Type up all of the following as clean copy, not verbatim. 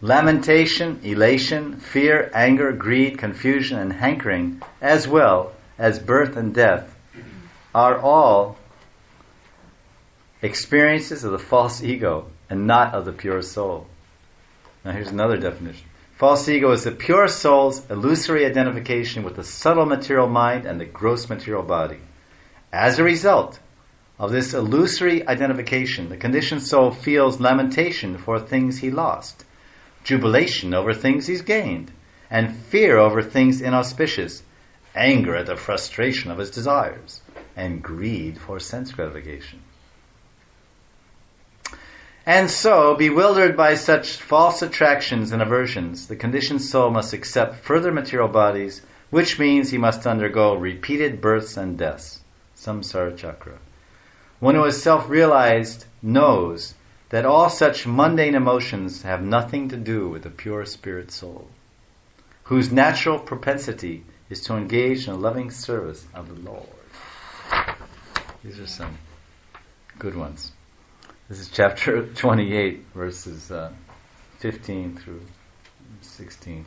Lamentation, elation, fear, anger, greed, confusion, and hankering, as well as birth and death, are all experiences of the false ego and not of the pure soul. Now here's another definition. False ego is the pure soul's illusory identification with the subtle material mind and the gross material body. As a result of this illusory identification, the conditioned soul feels lamentation for things he lost, jubilation over things he's gained, and fear over things inauspicious, anger at the frustration of his desires, and greed for sense gratification. And so, bewildered by such false attractions and aversions, the conditioned soul must accept further material bodies, which means he must undergo repeated births and deaths, samsara chakra. One who is self-realized knows that all such mundane emotions have nothing to do with the pure spirit soul, whose natural propensity is to engage in a loving service of the Lord. These are some good ones. This is chapter 28, verses 15 through 16.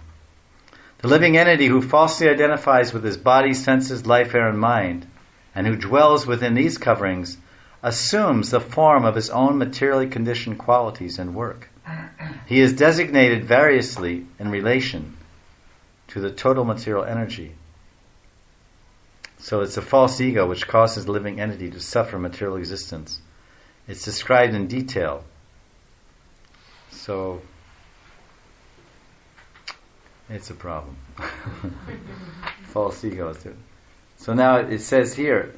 The living entity who falsely identifies with his body, senses, life, air, and mind, and who dwells within these coverings, assumes the form of his own materially conditioned qualities and work. He is designated variously in relation to the total material energy. So it's a false ego which causes the living entity to suffer material existence. It's described in detail. So it's a problem. False ego. So now it says here,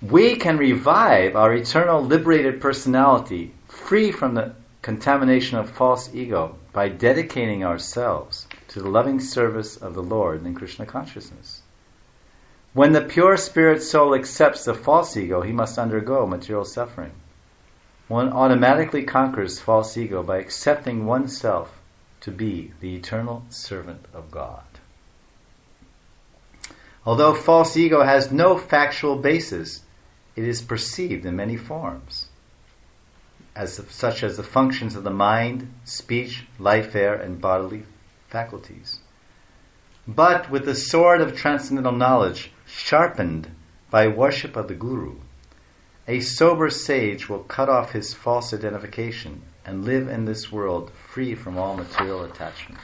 we can revive our eternal liberated personality free from the contamination of false ego by dedicating ourselves to the loving service of the Lord in Krishna consciousness. When the pure spirit soul accepts the false ego, he must undergo material suffering. One automatically conquers false ego by accepting oneself to be the eternal servant of God. Although false ego has no factual basis, it is perceived in many forms, such as the functions of the mind, speech, life, air, and bodily faculties. But with the sword of transcendental knowledge sharpened by worship of the Guru, a sober sage will cut off his false identification and live in this world free from all material attachment.